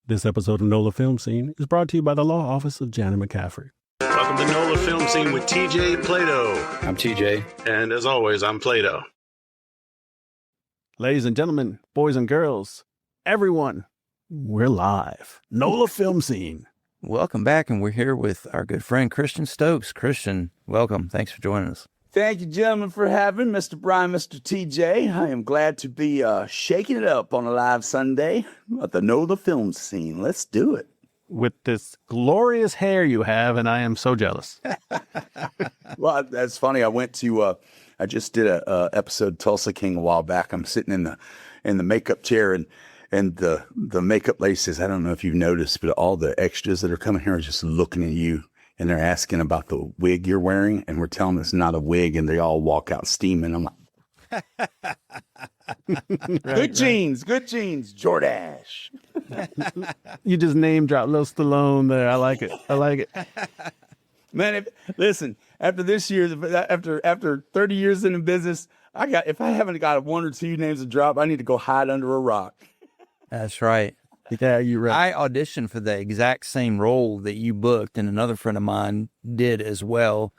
This episode of NOLA Film Scene is brought to you by the Law Office of Jana McCaffery. Welcome to NOLA Film Scene with TJ Plaideau. I'm TJ. And as always, I'm Plaideau. Ladies and gentlemen, boys and girls, everyone, we're live. NOLA Film Scene. Welcome back, and we're here with our good friend Christian Stokes. Christian, welcome. Thanks for joining us. Thank you, gentlemen, for having Mr. Brian, Mr. TJ. I am glad to be shaking it up on a live Sunday at the NOLA Film Scene. Let's do it. With this glorious hair you have, and I am so jealous. Well, that's funny. I just did a episode of Tulsa King a while back. I'm sitting in the makeup chair, and the makeup lady says, I don't know if you've noticed, but all the extras that are coming here are just looking at you. And they're asking about the wig you're wearing, and we're telling them it's not a wig, and they all walk out steaming. I'm like, good jeans, Jordache. You just name drop Lil Stallone there. I like it. Man, listen, after this year, after 30 years in the business, if I haven't got one or two names to drop, I need to go hide under a rock. That's right. Yeah, you're right. I auditioned for the exact same role that you booked, and another friend of mine did as well.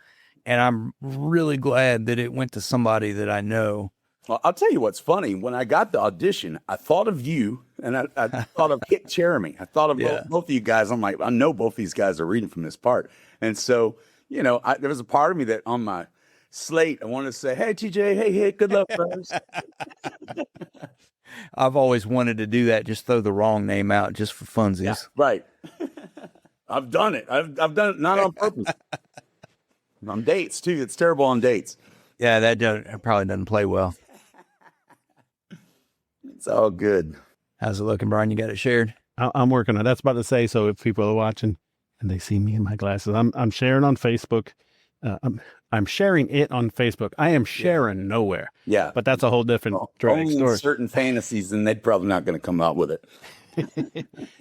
And I'm really glad that it went to somebody that I know. Well, I'll tell you what's funny. When I got the audition, I thought of you, and I thought of Kit Jeremy. I thought of both of you guys. I'm like, I know both these guys are reading from this part. And so, there was a part of me that on my slate, I wanted to say, hey, TJ, hey, good luck, brothers. I've always wanted to do that, just throw the wrong name out just for funsies. Yeah, right. I've done it. I've done it not on purpose. On dates, too. It's terrible on dates. Yeah, that probably doesn't play well. It's all good. How's it looking, Brian? You got it shared? I'm working on it. That's about to say, so if people are watching and they see me in my glasses, I'm sharing on Facebook. I'm sharing it on Facebook. I am sharing nowhere. Yeah. But that's a whole different only story. In certain fantasies, and they're probably not going to come out with it.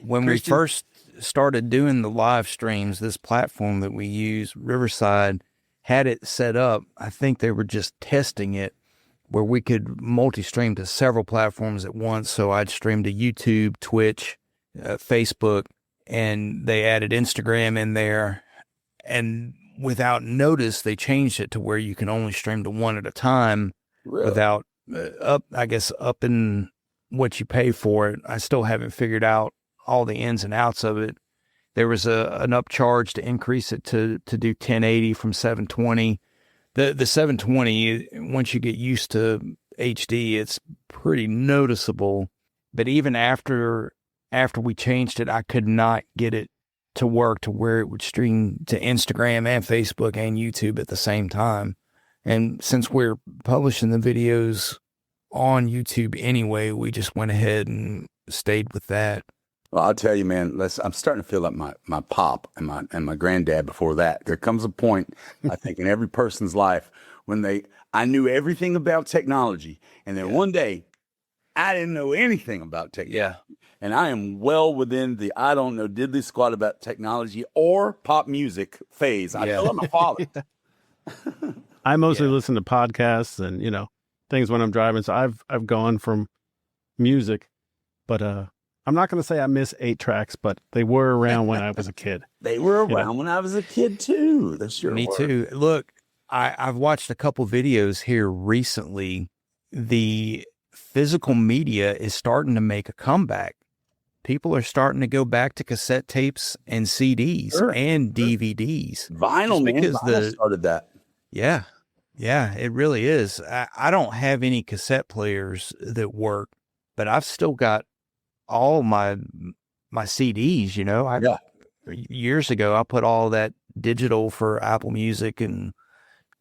When we first started doing the live streams, this platform that we use, Riverside, had it set up. I think they were just testing it where we could multi-stream to several platforms at once. So I'd stream to YouTube, Twitch, Facebook, and they added Instagram in there. And without notice, they changed it to where you can only stream to one at a time. Really? Without up in what you pay for it. I still haven't figured out all the ins and outs of it. There was an upcharge to increase it to do 1080 from 720. The 720, once you get used to HD, it's pretty noticeable. But even after we changed it, I could not get it to work to where it would stream to Instagram and Facebook and YouTube at the same time. And since we're publishing the videos on YouTube anyway, we just went ahead and stayed with that. Well, I'll tell you, man, I'm starting to feel like my pop and my granddad before that. There comes a point, I think, in every person's life when I knew everything about technology. And then one day I didn't know anything about technology. Yeah. And I am well within the I don't know diddly squat about technology or pop music phase. I feel like my father. I mostly listen to podcasts and, things when I'm driving. So I've gone from music, but I'm not going to say I miss 8 tracks, but they were around when I was a kid. They were around when I was a kid too. That's sure Me too. Look, I've watched a couple videos here recently. The physical media is starting to make a comeback. People are starting to go back to cassette tapes and CDs and DVDs. Vinyl, man. Vinyl started that. Yeah. Yeah, it really is. I don't have any cassette players that work, but I've still got all my CDs, Years ago, I put all that digital for Apple Music and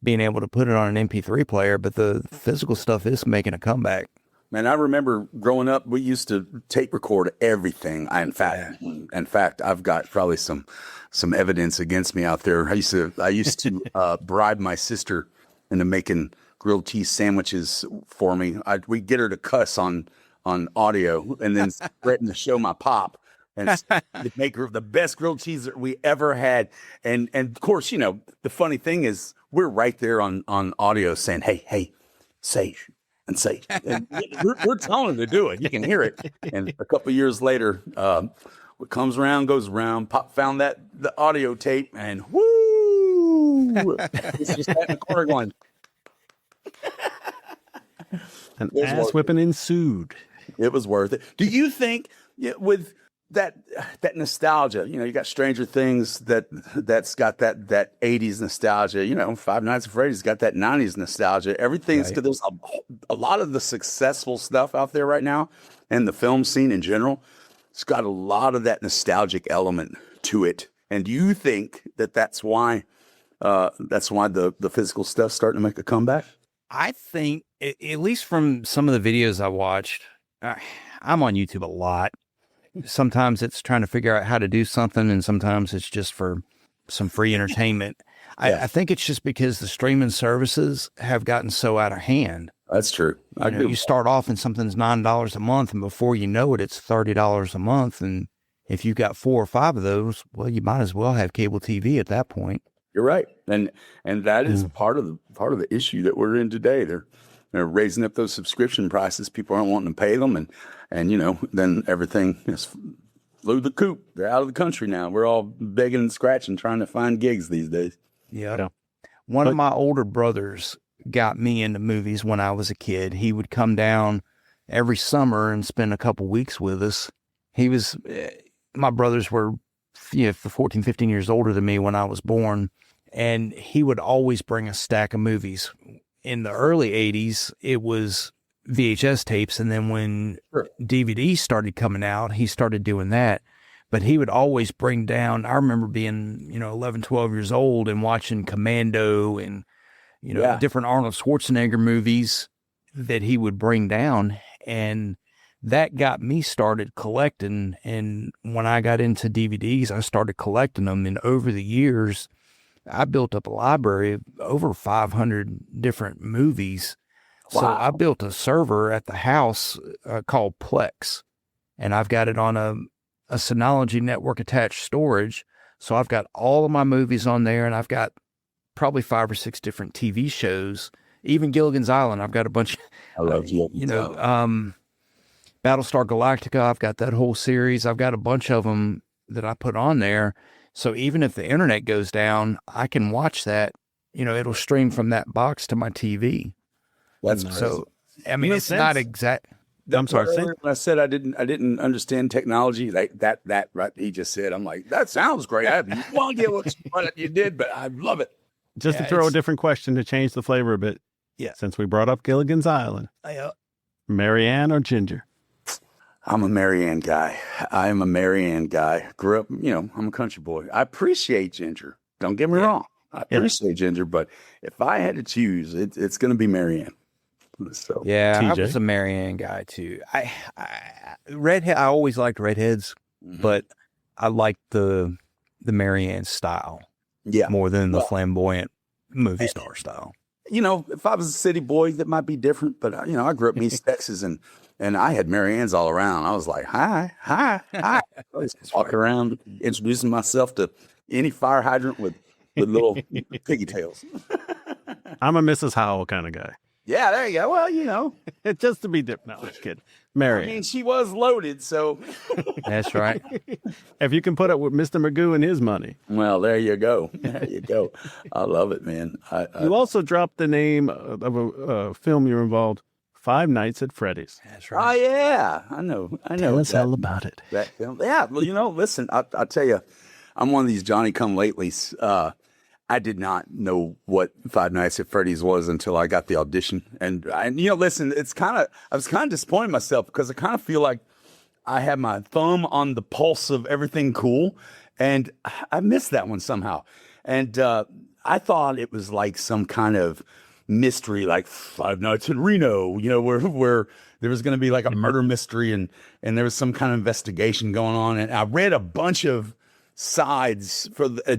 being able to put it on an MP3 player, but the physical stuff is making a comeback. Man, I remember growing up, we used to tape record everything. In fact, I've got probably some evidence against me out there. I used to bribe my sister into making grilled cheese sandwiches for me. We'd get her to cuss on audio and then threaten to show my pop and make her the best grilled cheese that we ever had. And of course, the funny thing is we're right there on audio saying, hey, say. And we're telling him to do it. You can hear it. And a couple of years later, what comes around goes around. Pop found the audio tape, and whoo! It's just sat in the corner going. An ass whipping ensued. It was worth it. Do you think with that nostalgia, you got Stranger Things that's got that 80s nostalgia, Five Nights at Freddy's got that 90s nostalgia. Everything's right. There's a lot of the successful stuff out there right now, and the film scene in general, it's got a lot of that nostalgic element to it. And do you think that's why the physical stuff's starting to make a comeback? I think, at least from some of the videos I watched, I'm on YouTube a lot. Sometimes it's trying to figure out how to do something, and sometimes it's just for some free entertainment. Yeah. I think it's just because the streaming services have gotten so out of hand. That's true. You start off and something's $9 a month, and before you know it, it's $30 a month. And if you've got 4 or 5 of those, well, you might as well have cable TV at that point. You're right, and that is part of the issue that we're in today. They're raising up those subscription prices. People aren't wanting to pay them, and then everything is flew the coop. They're out of the country now. We're all begging and scratching, trying to find gigs these days. Yeah. One of my older brothers got me into movies when I was a kid. He would come down every summer and spend a couple weeks with us. My brothers were 14, 15 years older than me when I was born. And he would always bring a stack of movies. In the early 80s, it was VHS tapes. And then when DVDs started coming out, he started doing that. But he would always bring down, I remember being, 11, 12 years old and watching Commando and, different Arnold Schwarzenegger movies that he would bring down. And that got me started collecting. And when I got into DVDs, I started collecting them. And over the years, I built up a library of over 500 different movies. Wow. So I built a server at the house called Plex, and I've got it on a Synology network attached storage. So I've got all of my movies on there, and I've got probably 5 or 6 different TV shows. Even Gilligan's Island, I've got a bunch. I love Gilligan's Island. Battlestar Galactica, I've got that whole series. I've got a bunch of them that I put on there. So even if the internet goes down, I can watch that. It'll stream from that box to my TV. That's crazy. So, it's not exact. I'm sorry. When I said I didn't understand technology, like that right? He just said, I'm like, that sounds great. I have no idea what you did, but I love it. Just to throw a different question to change the flavor a bit. Yeah. Since we brought up Gilligan's Island, Marianne or Ginger? I'm a Marianne guy. I am a Marianne guy. Grew up, I'm a country boy. I appreciate Ginger. Don't get me wrong. I appreciate Ginger, but if I had to choose, it's going to be Marianne. So I was a Marianne guy too. I always liked redheads, but I liked the Marianne style, more than the flamboyant movie star style. If I was a city boy, that might be different. But I grew up in East Texas, and I had Marianne's all around. I was like, hi. I was walking around, introducing myself to any fire hydrant with little piggy tails. I'm a Mrs. Howell kind of guy. Yeah, there you go. Well, just to be different. No, just kidding. Marianne. She was loaded, so. That's right. If you can put it with Mr. Magoo and his money. Well, there you go. I love it, man. You also dropped the name of a film you're involved, Five Nights at Freddy's. That's right. Oh, yeah. I know. Tell us all about it. That film. Yeah. Well, listen, I'll tell you, I'm one of these Johnny-come-latelys. I did not know what Five Nights at Freddy's was until I got the audition. And listen, I was kind of disappointed in myself because I kind of feel like I had my thumb on the pulse of everything cool. And I missed that one somehow. And I thought it was like some kind of mystery, like Five Nights in Reno, where there was going to be like a murder mystery and there was some kind of investigation going on. And I read a bunch of sides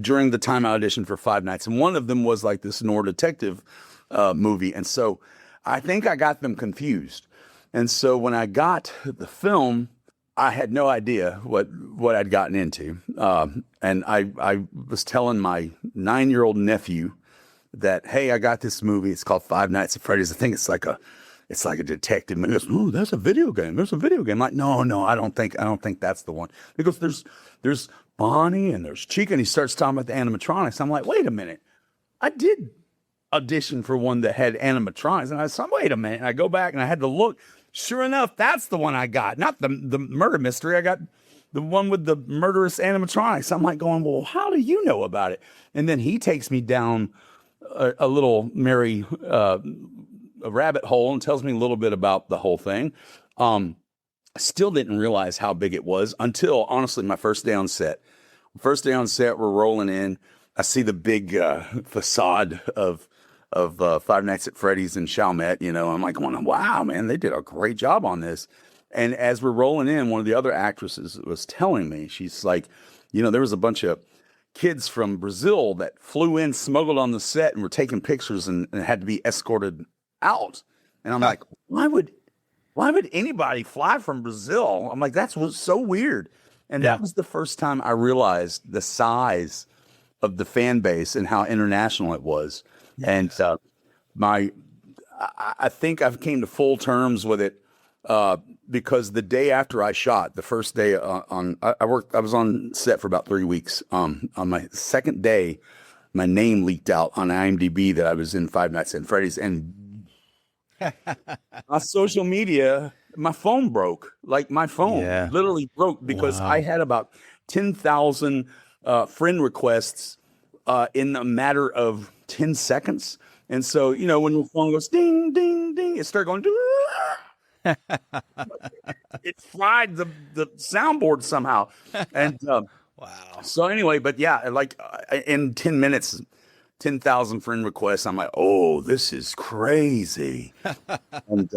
during the time I auditioned for Five Nights, and one of them was like this noir detective movie, and so I think I got them confused. And so when I got the film, I had no idea what I'd gotten into, and I was telling my 9-year-old nephew that, hey, I got this movie. It's called Five Nights at Freddy's. I think it's like it's like a detective. And he goes, "Oh, that's a video game. There's a video game." I'm like, no, I don't think that's the one. Because there's Bonnie and there's Chica, and he starts talking about the animatronics. I'm like, wait a minute, I did audition for one that had animatronics, and I said, wait a minute. And I go back and I had to look. Sure enough, that's the one I got. Not the murder mystery. I got the one with the murderous animatronics. I'm like going, well, how do you know about it? And then he takes me down a little merry a rabbit hole and tells me a little bit about the whole thing. I still didn't realize how big it was until, honestly, my first day on set. First day on set, we're rolling in. I see the big facade of Five Nights at Freddy's and Chalmette. I'm like, wow, man, they did a great job on this. And as we're rolling in, one of the other actresses was telling me, she's like, there was a bunch of kids from Brazil that flew in, smuggled on the set, and were taking pictures and had to be escorted out. And I'm like, why would anybody fly from Brazil? I'm like, that's what's so weird. And that was the first time I realized the size of the fan base and how international it was. And I think I've came to full terms with it because the day after I shot, the first day I was on set for about 3 weeks. On my second day, my name leaked out on IMDb that I was in Five Nights at Freddy's, and on social media, my phone broke. Like my phone literally broke because I had about 10,000 friend requests in a matter of 10 seconds. And so, when your phone goes ding, ding, ding, it started going, it fried the soundboard somehow. And wow. So anyway, but yeah, like in 10 minutes, 10,000 friend requests. I'm like, oh, this is crazy. And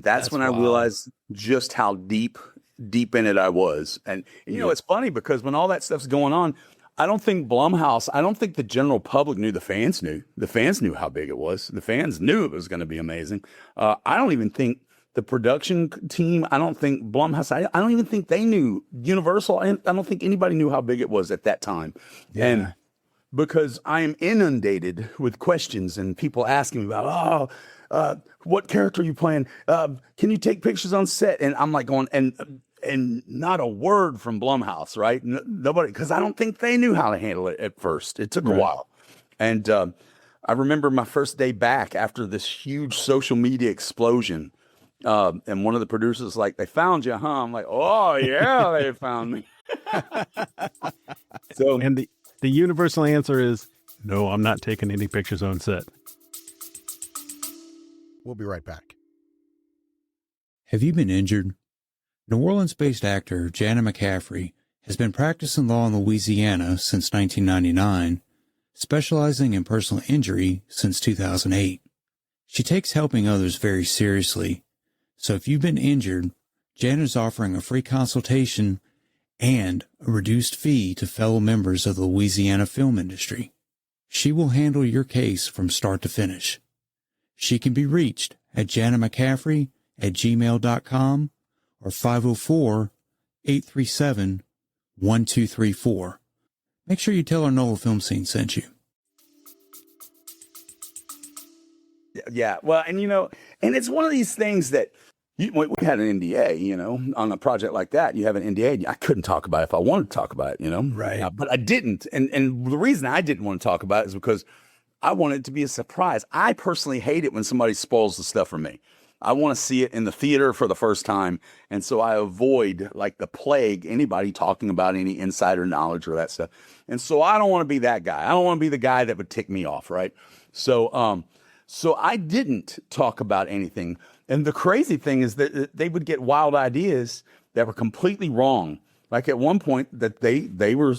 that's when I realized just how deep in it I was. And it's funny because when all that stuff's going on, I don't think the general public knew. The fans knew. The fans knew how big it was. The fans knew it was going to be amazing. I don't even think the production team, I don't think Blumhouse, I don't even think they knew. Universal, I don't think anybody knew how big it was at that time. Yeah. And because I am inundated with questions and people asking me about, what character are you playing? Can you take pictures on set? And I'm like going, and not a word from Blumhouse, right? Nobody, because I don't think they knew how to handle it at first. It took a while. And I remember my first day back after this huge social media explosion. And one of the producers was like, "They found you, huh?" I'm like, "Oh, yeah, they found me." So, and the universal answer is, no, I'm not taking any pictures on set. We'll be right back. Have you been injured? New Orleans-based actor Jana McCaffery has been practicing law in Louisiana since 1999, specializing in personal injury since 2008. She takes helping others very seriously, so if you've been injured, Jana's offering a free consultation and a reduced fee to fellow members of the Louisiana film industry. She will handle your case from start to finish. She can be reached at janamccaffery@gmail.com or 504-837-1234. Make sure you tell Her NOLA Film Scene sent you. Yeah. Well, and and it's one of these things that we had an NDA, on a project like that. You have an NDA. I couldn't talk about it if I wanted to talk about it, Right. But I didn't. And the reason I didn't want to talk about it is because I want it to be a surprise. I personally hate it when somebody spoils the stuff for me. I want to see it in the theater for the first time. And so I avoid, like the plague, anybody talking about any insider knowledge or that stuff. And so I don't want to be that guy. I don't want to be the guy that would tick me off, right? So I didn't talk about anything. And the crazy thing is that they would get wild ideas that were completely wrong. Like at one point that they were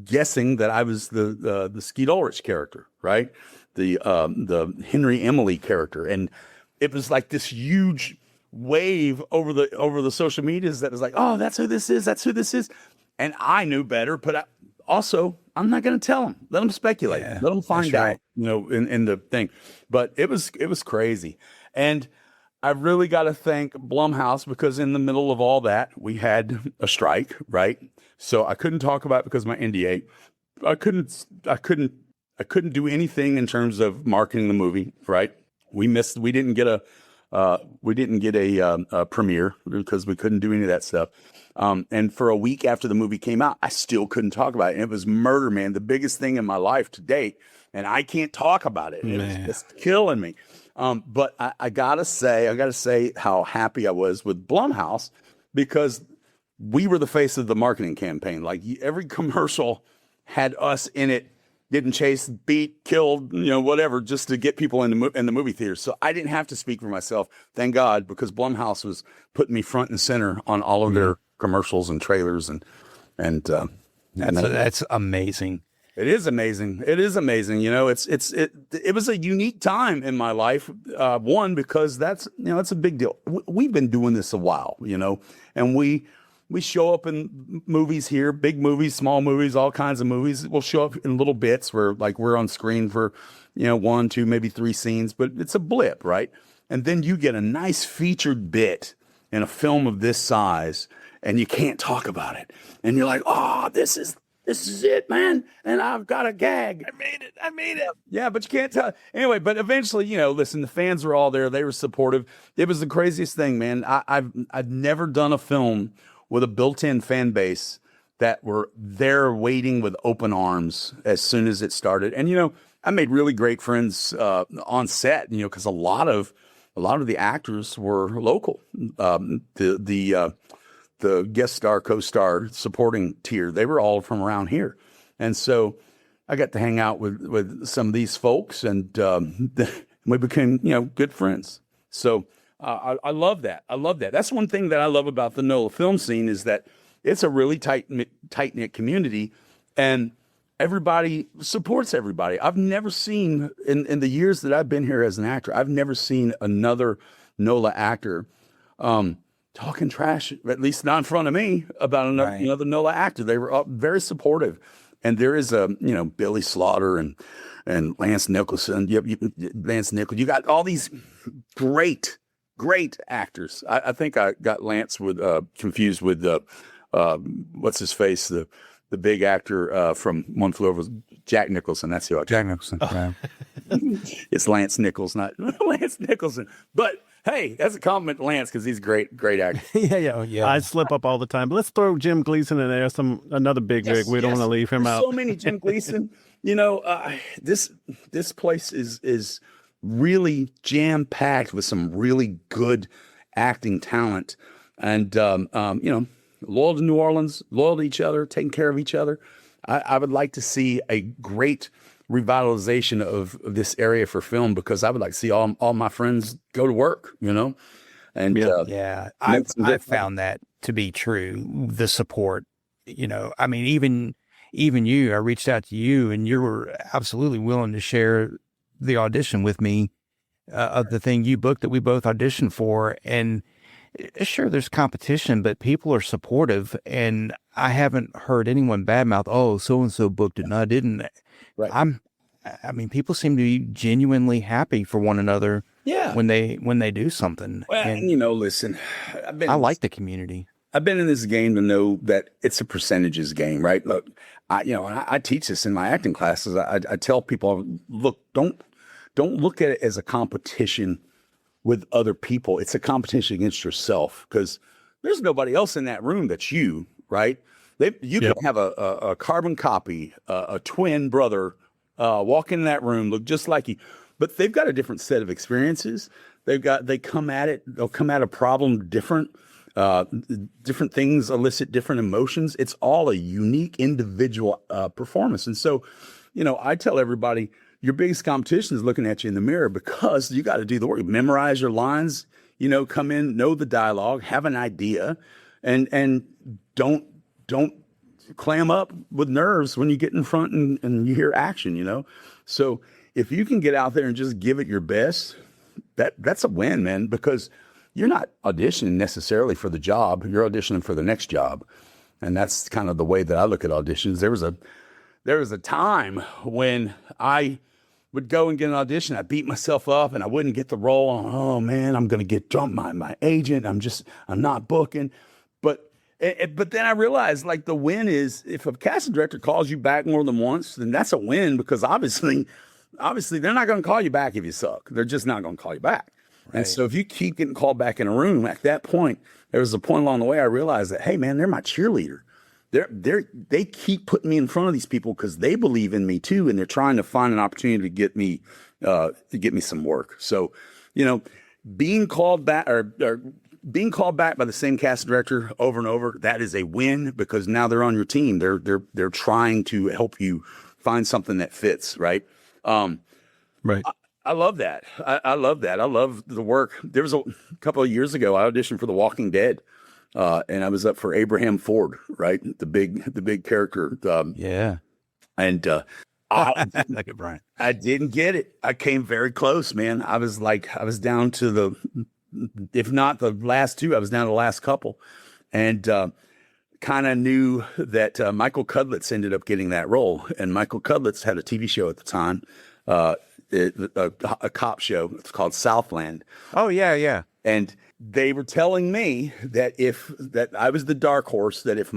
guessing that I was the Skeet Ulrich character, right? The Henry Emily character, and it was like this huge wave over the social medias that was like, oh, that's who this is. That's who this is. And I knew better, but I'm not going to tell them. Let them speculate. Yeah, let them find out, right. In the thing. But it was crazy. And I really got to thank Blumhouse because in the middle of all that, we had a strike, right? So I couldn't talk about it because of my NDA. I couldn't do anything in terms of marketing the movie, right? We didn't get a premiere because we couldn't do any of that stuff. And for a week after the movie came out, I still couldn't talk about it. And it was murder, man, the biggest thing in my life to date. And I can't talk about it. It was just killing me. But I gotta say how happy I was with Blumhouse, because we were the face of the marketing campaign. Like every commercial had us in it, getting chased, beat, killed, whatever, just to get people in the movie theaters. So I didn't have to speak for myself, thank God, because Blumhouse was putting me front and center on all of their commercials and trailers, and that's amazing. It is amazing. It is amazing. It was a unique time in my life. One, because that's a big deal. We've been doing this a while, and we show up in movies here, big movies, small movies, all kinds of movies. We'll show up in little bits where we're on screen for, 1, 2, maybe 3 scenes, but it's a blip, right? And then you get a nice featured bit in a film of this size, and you can't talk about it. And you're like, oh, this is it, man. And I've got a gag. I made it. Yeah, but you can't tell. Anyway, but eventually, listen, the fans were all there. They were supportive. It was the craziest thing, man. I've never done a film with a built-in fan base that were there waiting with open arms as soon as it started. And, I made really great friends on set, because a lot of the actors were local. The guest star, co-star, supporting tier, they were all from around here. And so I got to hang out with some of these folks, and we became, good friends. So I love that. I love that. That's one thing that I love about the NOLA film scene, is that it's a really tight-knit community, and everybody supports everybody. I've never seen, in the years that I've been here as an actor, I've never seen another NOLA actor talking trash, at least not in front of me, about another NOLA actor. They were all very supportive. And there is Billy Slaughter and Lance Nicholson. Lance Nicholson. You got all these great actors. I think I got Lance confused with what's his face, the big actor from One Flew Over, Jack Nicholson. That's who Jack Nicholson. Oh. It's Lance Nichols, not Lance Nicholson. But hey, that's a compliment to Lance, because he's great actor. Yeah. I slip up all the time. But let's throw Jim Gleason in there, another big wig. We don't want to leave him out. So many Jim Gleason. This place is really jam packed with some really good acting talent, and loyal to New Orleans, loyal to each other, taking care of each other. I would like to see a great revitalization of this area for film, because I would like to see all my friends go to work, and I've found that to be true. The support, I mean, even you, I reached out to you, and you were absolutely willing to share the audition with me of the thing you booked that we both auditioned for. And sure, there's competition, but people are supportive, and I haven't heard anyone badmouth, oh, so-and-so booked it and I didn't. Right. I mean, people seem to be genuinely happy for one another. Yeah. When they do something. Well, and listen, I like the community. I've been in this game to know that it's a percentages game, right? Look, I teach this in my acting classes. I tell people, look, don't look at it as a competition with other people. It's a competition against yourself, because there's nobody else in that room that's you, right? You can have a carbon copy, a twin brother, walk in that room, look just like you, but they've got a different set of experiences. They'll come at a problem different. Different things elicit different emotions. It's all a unique individual performance. And so, I tell everybody, your biggest competition is looking at you in the mirror, because you got to do the work. Memorize your lines, come in, know the dialogue, have an idea, and don't clam up with nerves when you get in front and you hear action, So if you can get out there and just give it your best, that's a win, man, because you're not auditioning necessarily for the job. You're auditioning for the next job. And that's kind of the way that I look at auditions. There was a time when I would go and get an audition. I beat myself up and I wouldn't get the role. Oh man, I'm going to get dumped by my agent. I'm not booking. But then I realized, like, the win is, if a casting director calls you back more than once, then that's a win, because obviously obviously they're not going to call you back if you suck. They're just not going to call you back. Right. And so if you keep getting called back in a room, at that point, there was a point along the way I realized that, hey man, they're my cheerleader. They keep putting me in front of these people because they believe in me too, and they're trying to find an opportunity to get me some work. So, being called back or being called back by the same cast director over and over, that is a win because now they're on your team. They're trying to help you find something that fits, right? Right. I love that. I love that. I love the work. There was a couple of years ago, I auditioned for The Walking Dead, and I was up for Abraham Ford, right? The big character. Yeah. And Like it, Brian. I didn't get it. I came very close, man. I was down to if not the last two, I was down to the last couple, and kind of knew that Michael Cudlitz ended up getting that role, and Michael Cudlitz had a TV show at the time. A cop show. It's called Southland. Oh yeah. And they were telling me that I was the dark horse, that if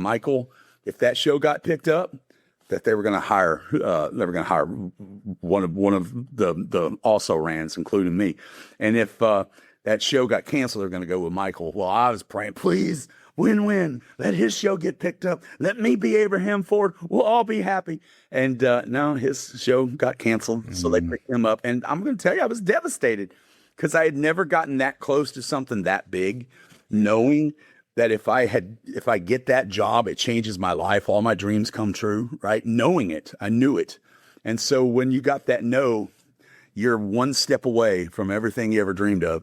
that show got picked up, that they were going to hire one of the also rans, including me. And if that show got canceled, they're going to go with Michael. Well, I was praying, please, win. Let his show get picked up. Let me be Abraham Ford. We'll all be happy. And no, his show got canceled. So they picked him up. And I'm going to tell you, I was devastated because I had never gotten that close to something that big, knowing that if I get that job, it changes my life. All my dreams come true, right? Knowing it, I knew it. And so when you got that no, you're one step away from everything you ever dreamed of.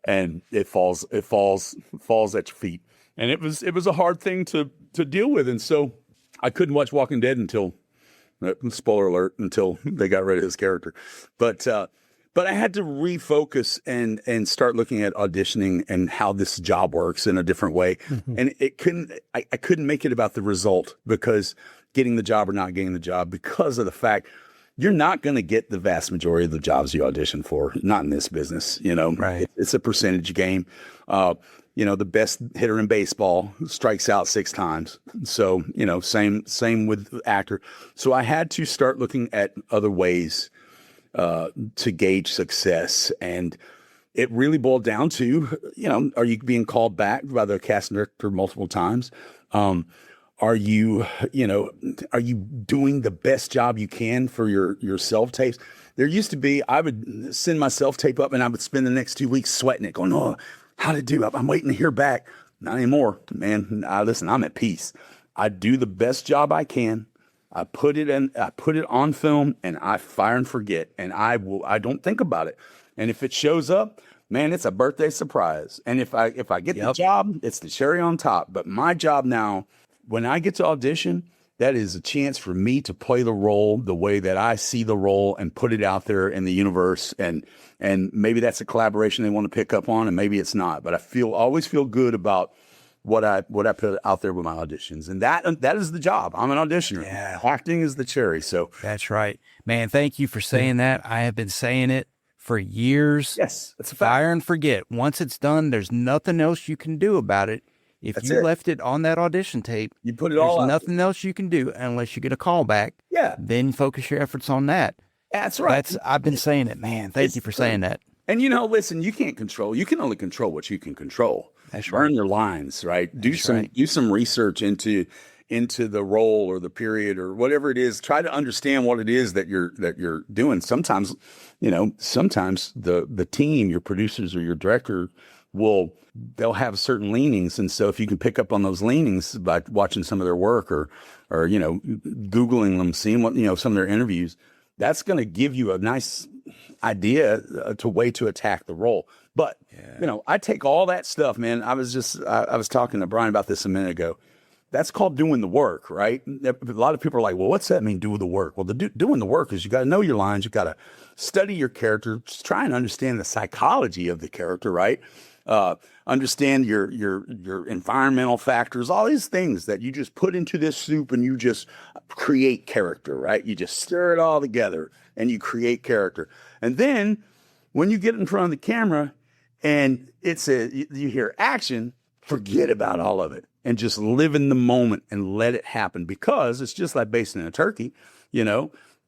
And it falls at your feet. And it was a hard thing to deal with. And so I couldn't watch Walking Dead until, spoiler alert, until they got rid of his character. But I had to refocus and start looking at auditioning and how this job works in a different way. Mm-hmm. And I couldn't make it about the result, because getting the job or not getting the job, because of the fact you're not going to get the vast majority of the jobs you audition for, not in this business, Right. It's a percentage game. The best hitter in baseball strikes out 6 times. So, same with actor. So I had to start looking at other ways to gauge success. And it really boiled down to, are you being called back by the casting director multiple times? Are you doing the best job you can for your self-tapes? There used to be, I would send my self-tape up and I would spend the next 2 weeks sweating it, going, oh, how'd it do? I'm waiting to hear back. Not anymore, man. Listen, I'm at peace. I do the best job I can. I put it on film, and I fire and forget, and I don't think about it. And if it shows up, man, it's a birthday surprise. And if I get the job, it's the cherry on top. But my job now, when I get to audition, that is a chance for me to play the role the way that I see the role and put it out there in the universe. And maybe that's a collaboration they want to pick up on, and maybe it's not. But I always feel good about what I put out there with my auditions. And that is the job. I'm an auditioner. Yeah. Acting is the cherry. So that's right, man. Thank you for saying that. I have been saying it for years. Yes, that's a fact. Fire and forget. Once it's done, there's nothing else you can do about it. If you left it on that audition tape, you put it all out. There's nothing else you can do unless you get a call back. Yeah. Then focus your efforts on that. That's right. I've been saying it, man. Thank you for saying that. And listen, you can only control what you can control. That's right. Burn your lines, right? Do some research into the role or the period or whatever it is. Try to understand what it is that you're doing. Sometimes, the team, your producers or your director, they'll have certain leanings. And so if you can pick up on those leanings by watching some of their work or Googling them, seeing what, some of their interviews, that's going to give you a nice idea to way to attack the role. But, I take all that stuff, man. I was talking to Brian about this a minute ago. That's called doing the work, right? A lot of people are like, well, what's that mean, do the work? Well, doing the work is you got to know your lines. You got to study your character, just try and understand the psychology of the character, right? Understand your environmental factors, all these things that you just put into this soup and you just create character, right? You just stir it all together and you create character. And then when you get in front of the camera and you hear action, forget about all of it and just live in the moment and let it happen, because it's just like basting a turkey.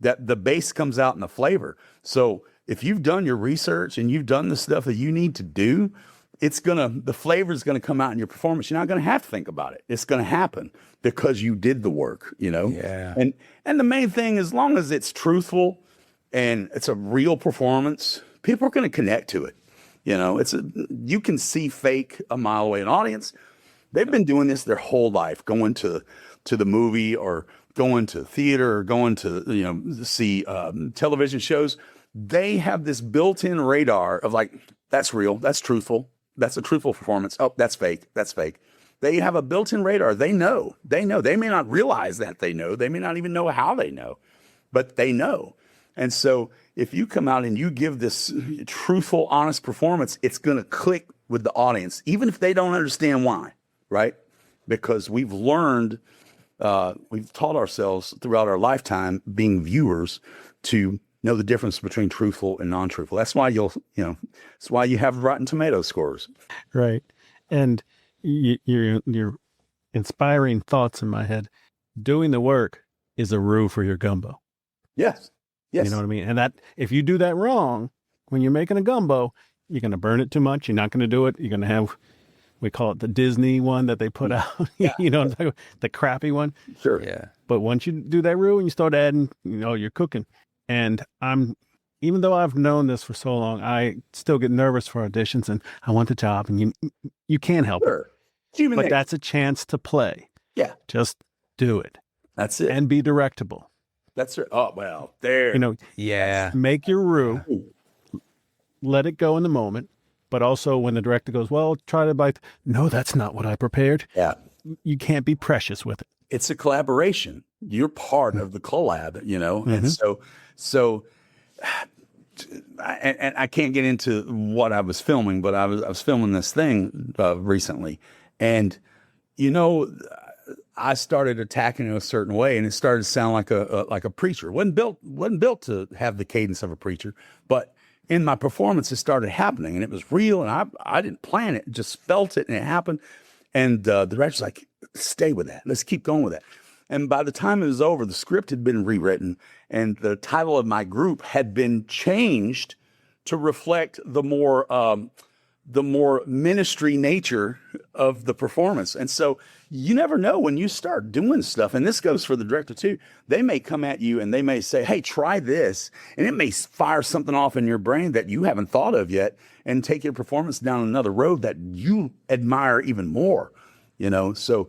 that the base comes out in the flavor. So if you've done your research and you've done the stuff that you need to do, the flavor is gonna come out in your performance. You're not gonna have to think about it. It's gonna happen because you did the work, Yeah. And the main thing, as long as it's truthful and it's a real performance, people are gonna connect to it. You can see fake a mile away. An audience, they've been doing this their whole life, going to the movie or going to theater or going to see television shows. They have this built-in radar of like, that's real, that's truthful, that's a truthful performance. Oh, that's fake, that's fake. They have a built-in radar. They know. They may not realize that they know. They may not even know how they know, but they know. And so if you come out and you give this truthful, honest performance, it's going to click with the audience, even if they don't understand why, right? Because we've learned, we've taught ourselves throughout our lifetime being viewers to know the difference between truthful and non-truthful. That's why that's why you have Rotten Tomato scores. Right. And you're inspiring thoughts in my head. Doing the work is a roux for your gumbo. Yes. Yes. You know what I mean? And that if you do that wrong, when you're making a gumbo, you're going to burn it too much. You're not going to do it. You're going to have, we call it the Disney one that they put out, Yeah. you know what I'm talking about? The crappy one. Sure. Yeah. But once you do that roux and you start adding, you're cooking. And even though I've known this for so long, I still get nervous for auditions and I want the job and you can't help Sure. it. Human But nature. that's a chance to play. Yeah. Just do it That's it. and be directable. That's it. Oh, well, there. Yeah. Make your roux, let it go in the moment. But also when the director goes, well, try to bite. No, that's not what I prepared. Yeah. You can't be precious with it. It's a collaboration. You're part of the collab, and so and I can't get into what I was filming, but I was filming this thing recently, and I started attacking it a certain way, and it started to sound like a preacher. wasn't built to have the cadence of a preacher, but in my performance, it started happening, and it was real, and I didn't plan it, just felt it, and it happened. And the director's like, stay with that. Let's keep going with that. And by the time it was over, the script had been rewritten, and the title of my group had been changed to reflect the more ministry nature of the performance. And so you never know when you start doing stuff, and this goes for the director too. They may come at you and they may say, hey, try this. And it may fire something off in your brain that you haven't thought of yet and take your performance down another road that you admire even more, So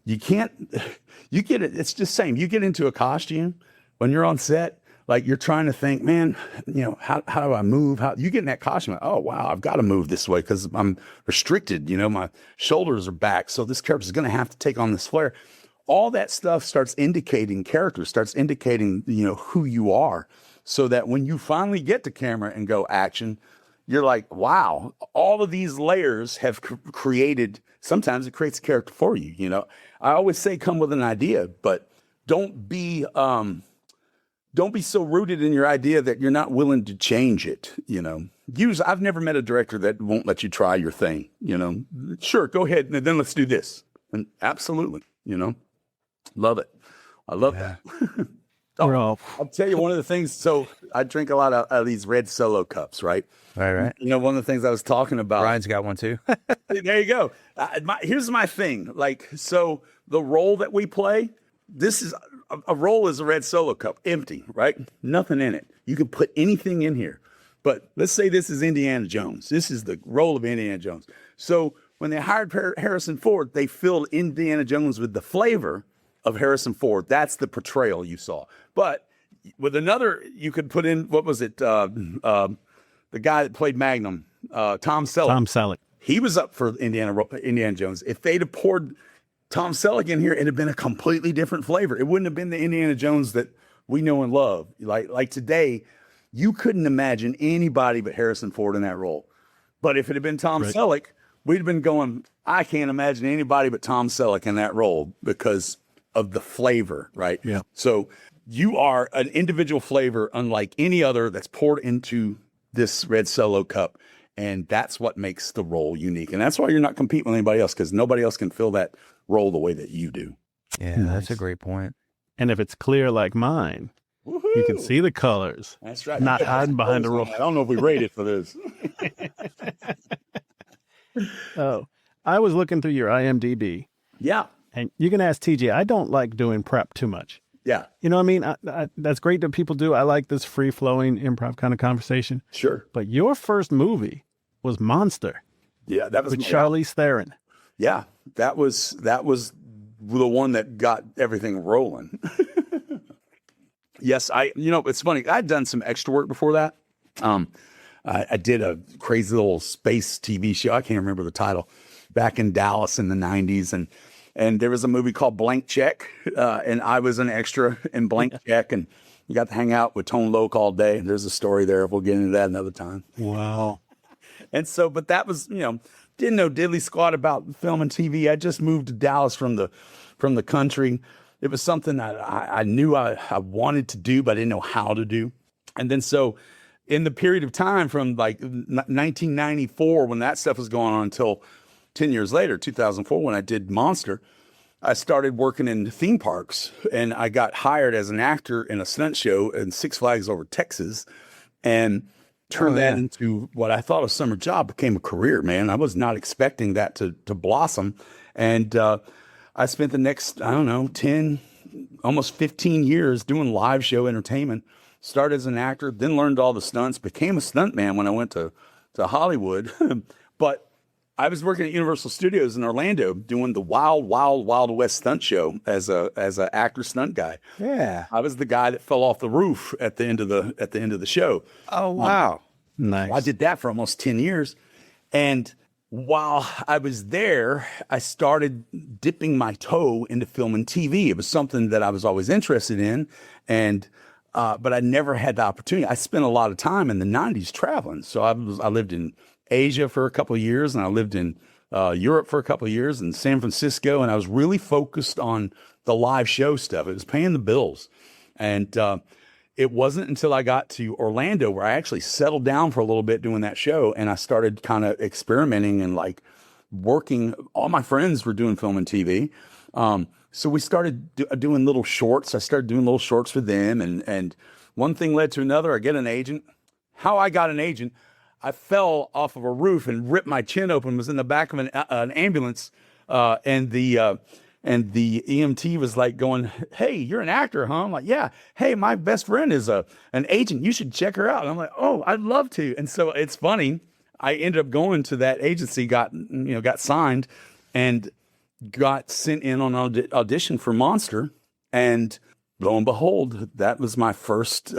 you get it. It's just same. You get into a costume when you're on set, like you're trying to think, man, how do I move? How you get in that costume? Like, oh, wow, I've got to move this way because I'm restricted. My shoulders are back. So this character is going to have to take on this flair. All that stuff starts indicating character, starts indicating, who you are, so that when you finally get to camera and go action, you're like, wow, all of these layers have created, sometimes it creates a character for you. I always say come with an idea, but don't be so rooted in your idea that you're not willing to change it. I've never met a director that won't let you try your thing. Sure, go ahead, and then let's do this. And absolutely, love it. I love that. I'll tell you one of the things. So I drink a lot of these red Solo cups, right? Right. One of the things I was talking about. Brian's got one too. There you go. Here's my thing. So the role that we play, this is a role is a red Solo cup, empty, right? Nothing in it. You can put anything in here. But let's say this is Indiana Jones. This is the role of Indiana Jones. So when they hired Harrison Ford, they filled Indiana Jones with the flavor of Harrison Ford. That's the portrayal you saw. But with another, you could put in, what was it? The guy that played Magnum, Tom Selleck. Tom Selleck. He was up for Indiana Jones. If they'd have poured Tom Selleck in here, it'd have been a completely different flavor. It wouldn't have been the Indiana Jones that we know and love. Like today, you couldn't imagine anybody but Harrison Ford in that role. But if it had been Tom Selleck, we'd have been going, I can't imagine anybody but Tom Selleck in that role because of the flavor, right? Yeah. So you are an individual flavor unlike any other that's poured into this red Solo cup. And that's what makes the role unique. And that's why you're not competing with anybody else, because nobody else can fill that role the way that you do. Yeah, that's a great point. And if it's clear like mine, You can see the colors. That's right. Not hiding behind a roll. I don't know if we rated for this. Oh, I was looking through your IMDb, Yeah. and you can ask TJ. I don't like doing prep too much. Yeah. You know what I mean? That's great that people do. I like this free-flowing improv kind of conversation. Sure. But your first movie was Monster Yeah. That was with Charlize Theron. Yeah. That was the one that got everything rolling. Yes. It's funny. I'd done some extra work before that. I did a crazy little space TV show. I can't remember the title, back in Dallas in the 90s. And there was a movie called Blank Check. And I was an extra in Blank Check, and you got to hang out with Tone Loc all day. There's a story there. We'll get into that another time. Wow. And so, but that was, didn't know diddly squat about film and TV. I just moved to Dallas from the country. It was something that I knew I wanted to do, but I didn't know how to do. And then so in the period of time from like 1994, when that stuff was going on, until 10 years later, 2004, when I did Monster, I started working in theme parks, and I got hired as an actor in a stunt show in Six Flags over Texas, and turned that into what I thought a summer job, became a career, man. I was not expecting that to blossom. And I spent the next, 10, almost 15 years doing live show entertainment. Started as an actor, then learned all the stunts, became a stuntman when I went to Hollywood. But I was working at Universal Studios in Orlando doing the Wild West stunt show as a actor stunt guy. Yeah. I was the guy that fell off the roof at the end of the show. Oh, wow. Nice. I did that for almost 10 years. And while I was there, I started dipping my toe into film and TV. It was something that I was always interested in. But I never had the opportunity. I spent a lot of time in the 90s traveling. So I lived in Asia for a couple of years, and I lived in Europe for a couple of years, and San Francisco. And I was really focused on the live show stuff. It was paying the bills. And it wasn't until I got to Orlando where I actually settled down for a little bit doing that show, and I started kind of experimenting and like working. All my friends were doing film and TV. So we started doing little shorts. I started doing little shorts for them, and one thing led to another. I get an agent. How I got an agent, I fell off of a roof and ripped my chin open, was in the back of an ambulance, and the EMT was like going, "Hey, you're an actor, huh?" I'm like, "Yeah." "Hey, my best friend is an agent. You should check her out." And I'm like, "Oh, I'd love to." And so it's funny. I ended up going to that agency, got signed, and got sent in on audition for Monster. And lo and behold, that was my first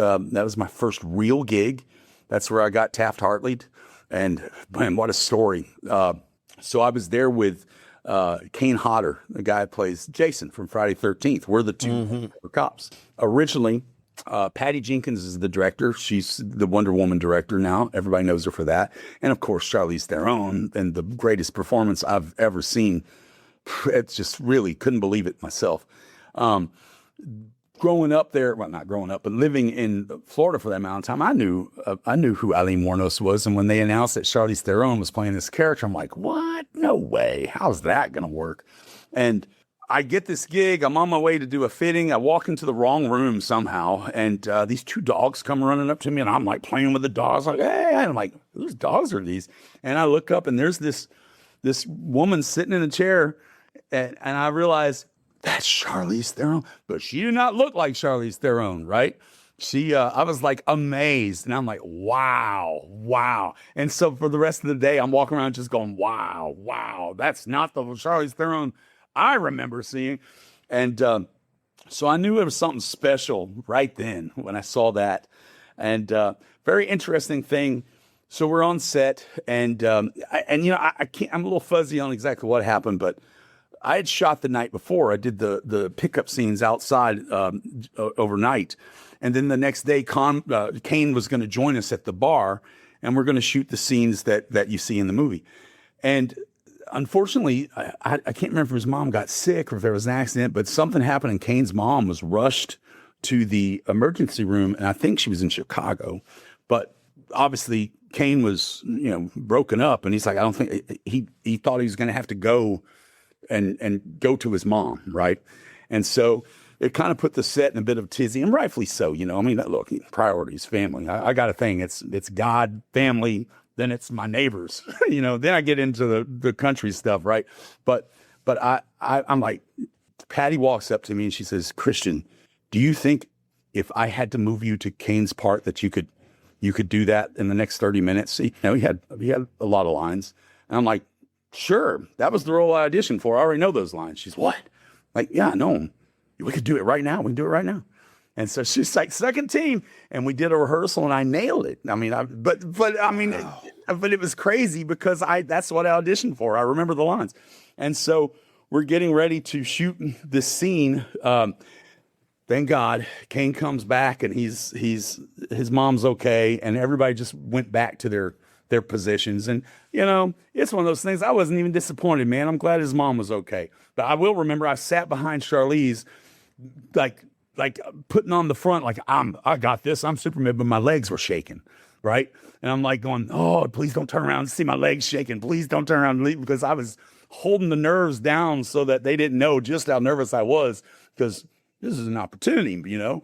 real gig. That's where I got Taft-Hartley'd. And man, what a story. So I was there with Kane Hodder, the guy who plays Jason from Friday 13th. We're the two cops. Originally, Patty Jenkins is the director. She's the Wonder Woman director now. Everybody knows her for that. And of course, Charlize Theron, and the greatest performance I've ever seen. It's just really couldn't believe it myself. Growing up there, well, not growing up, but living in Florida for that amount of time, I knew who Eileen Wuornos was. And when they announced that Charlize Theron was playing this character, I'm like, what? No way. How's that going to work? And I get this gig. I'm on my way to do a fitting. I walk into the wrong room somehow, and these two dogs come running up to me, and I'm like playing with the dogs, like, hey, and I'm like, whose dogs are these? And I look up, and there's this woman sitting in a chair, and I realize that's Charlize Theron, but she did not look like Charlize Theron, right? I was like amazed, and I'm like, wow. And so for the rest of the day, I'm walking around just going, wow, that's not the Charlize Theron I remember seeing. And so I knew it was something special right then when I saw that. And very interesting thing. So we're on set, and I can't, I'm a little fuzzy on exactly what happened, but I had shot the night before. I did the pickup scenes outside overnight. And then the next day, Kane was going to join us at the bar, and we're going to shoot the scenes that you see in the movie. And unfortunately, I can't remember if his mom got sick or if there was an accident, but something happened, and Kane's mom was rushed to the emergency room, and I think she was in Chicago. But obviously, Kane was broken up, and he's like, I don't think he thought he was going to have to go and go to his mom, right? And so it kind of put the set in a bit of tizzy, and rightfully so. You know, I mean, look, priorities, family. I got a thing. It's God, family, then it's my neighbors. You know, then I get into the country stuff, right? But I'm like, Patty walks up to me and she says, Christian, do you think if I had to move you to Kane's part that you could do that in the next 30 minutes? You know, he had a lot of lines. And I'm like, sure. That was the role I auditioned for. I already know those lines. She's, what? Like, yeah, I know them. We could do it right now. We can do it right now. And so she's like, second team. And we did a rehearsal and I nailed it. I mean, but it was crazy because that's what I auditioned for. I remember the lines. And so we're getting ready to shoot this scene. Thank God, Kane comes back and his mom's okay, and everybody just went back to their positions. And you know, it's one of those things. I wasn't even disappointed, man. I'm glad his mom was okay. But I will remember I sat behind Charlize, like putting on the front, like I got this. I'm Superman, but my legs were shaking, right? And I'm like going, oh, please don't turn around and see my legs shaking. Please don't turn around and leave, because I was holding the nerves down so that they didn't know just how nervous I was, because this is an opportunity, you know?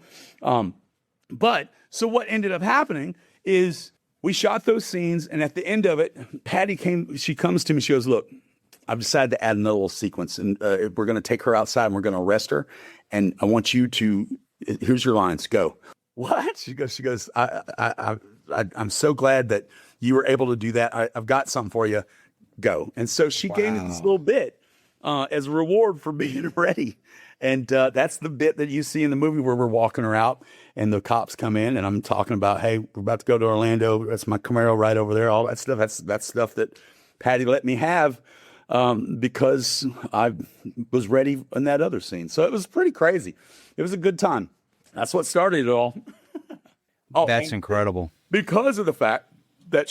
But so what ended up happening is we shot those scenes, and at the end of it, Patty she comes to me, she goes, look, I've decided to add another little sequence, and we're going to take her outside and we're going to arrest her. And I want you to, here's your lines, go. What? She goes, I'm so glad that you were able to do that. I've got something for you, go. And so she gave me this little bit as a reward for being ready. And that's the bit that you see in the movie where we're walking her out and the cops come in and I'm talking about, hey, we're about to go to Orlando. That's my Camaro right over there. All that stuff. That's stuff that Patty let me have because I was ready in that other scene. So it was pretty crazy. It was a good time. That's what started it all. That's incredible. Because of the fact that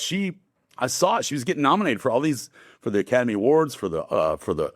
I saw it. She was getting nominated for all these, for the Academy Awards, for the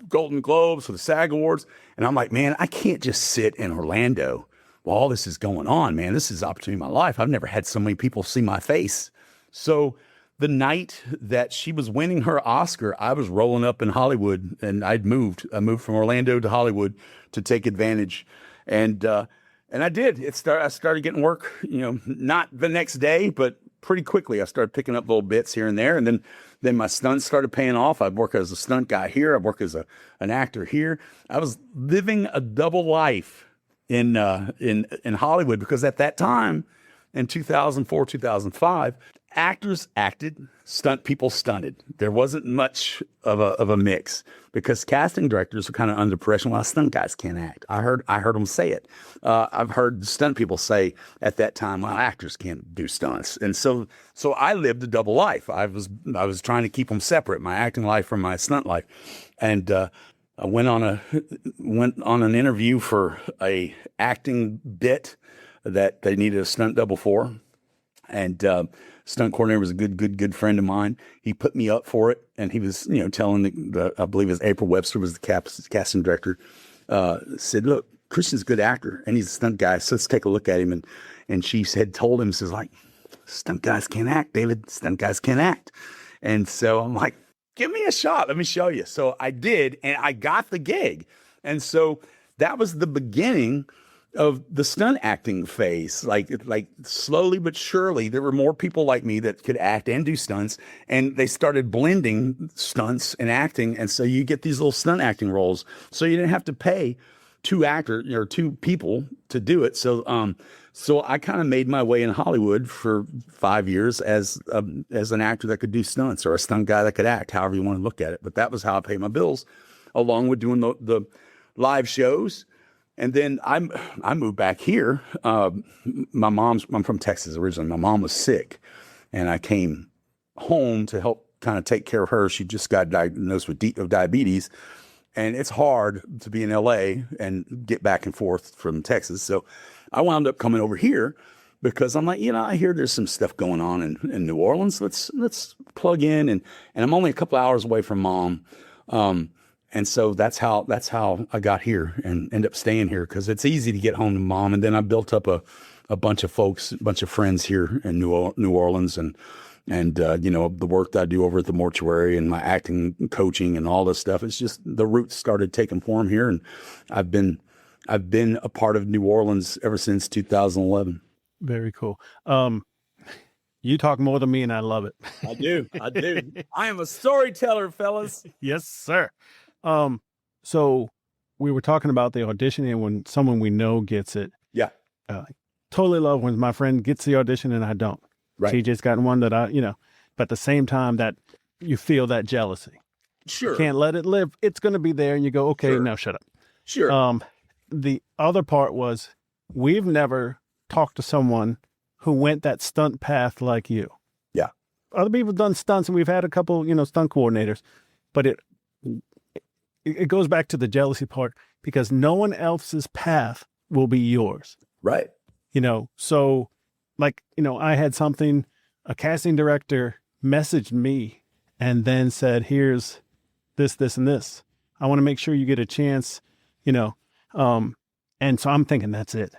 Golden Globes, for the SAG Awards. And I'm like, man, I can't just sit in Orlando while all this is going on, man. This is the opportunity of my life. I've never had so many people see my face. So the night that she was winning her Oscar, I was rolling up in Hollywood, and I moved from Orlando to Hollywood to take advantage. And I did. I started getting work, you know, not the next day, but pretty quickly. I started picking up little bits here and there. And then my stunts started paying off. I'd work as a stunt guy here. I'd work as an actor here. I was living a double life in Hollywood, because at that time, in 2004, 2005, actors acted, stunt people stunted. There wasn't much of a mix, because casting directors were kind of under pressure. Well, stunt guys can't act. I heard them say it. I've heard stunt people say at that time, well, actors can't do stunts. And so I lived a double life. I was trying to keep them separate, my acting life from my stunt life. And I went on an interview for a acting bit that they needed a stunt double for. And stunt coordinator was a good friend of mine. He put me up for it, and he was, you know, telling I believe it was April Webster was the casting director, said, look, Christian's a good actor, and he's a stunt guy, so let's take a look at him. And she told him, says, like, stunt guys can't act, David. Stunt guys can't act. And so I'm like, give me a shot. Let me show you. So I did, and I got the gig. And so that was the beginning of the stunt acting phase. Like slowly but surely, there were more people like me that could act and do stunts, and they started blending stunts and acting. And so you get these little stunt acting roles. So you didn't have to pay two actors or two people to do it. So I kind of made my way in Hollywood for 5 years as an actor that could do stunts, or a stunt guy that could act, however you want to look at it. But that was how I paid my bills, along with doing the live shows. And then I moved back here. I'm from Texas originally. My mom was sick, and I came home to help kind of take care of her. She just got diagnosed with diabetes, and it's hard to be in LA and get back and forth from Texas. So I wound up coming over here because I'm like, you know, I hear there's some stuff going on in New Orleans. Let's plug in, and I'm only a couple hours away from Mom. And so that's how I got here and ended up staying here, because it's easy to get home to Mom. And then I built up a bunch of folks, a bunch of friends here in New Orleans, and you know, the work that I do over at the mortuary and my acting coaching and all this stuff. It's just the roots started taking form here, and I've been I've been a part of New Orleans ever since 2011. Very cool. You talk more than me, and I love it. I do. I am a storyteller, fellas. Yes, sir. So we were talking about the auditioning when someone we know gets it. Yeah. Totally love when my friend gets the audition and I don't. Right. She just got one that but at the same time that you feel that jealousy. Sure. You can't let it live. It's going to be there. And you go, okay, Sure. now shut up. Sure. The other part was we've never talked to someone who went that stunt path like you. Yeah. Other people have done stunts and we've had a couple, stunt coordinators, but it goes back to the jealousy part because no one else's path will be yours. Right. So I had a casting director messaged me and then said, here's this, this, and this. I want to make sure you get a chance, and so I'm thinking that's it.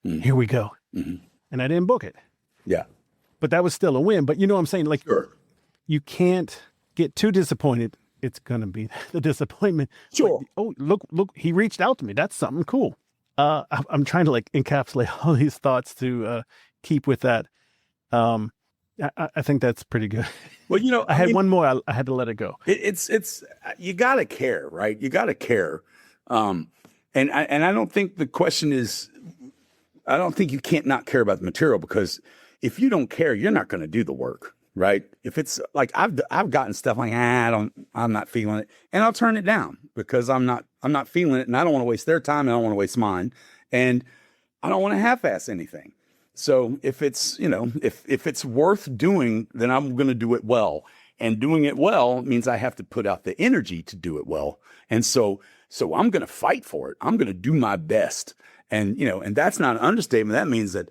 Mm-hmm. Here we go. Mm-hmm. And I didn't book it. Yeah. But that was still a win. But you know what I'm saying? Like, sure. You can't get too disappointed. It's going to be the disappointment. Sure. Like, oh, look, he reached out to me. That's something cool. I'm trying to encapsulate all these thoughts to keep with that. I think that's pretty good. Well, I had one more. I had to let it go. It's you got to care, right? You got to care. And I don't think the question is, I don't think you can't not care about the material, because if you don't care, you're not going to do the work, right? If it's like I've gotten stuff like I'm not feeling it, and I'll turn it down because I'm not feeling it, and I don't want to waste their time, and I don't want to waste mine, and I don't want to half-ass anything. So if it's if it's worth doing, then I'm going to do it well, and doing it well means I have to put out the energy to do it well, and so I'm going to fight for it. I'm going to do my best. And, and that's not an understatement. That means that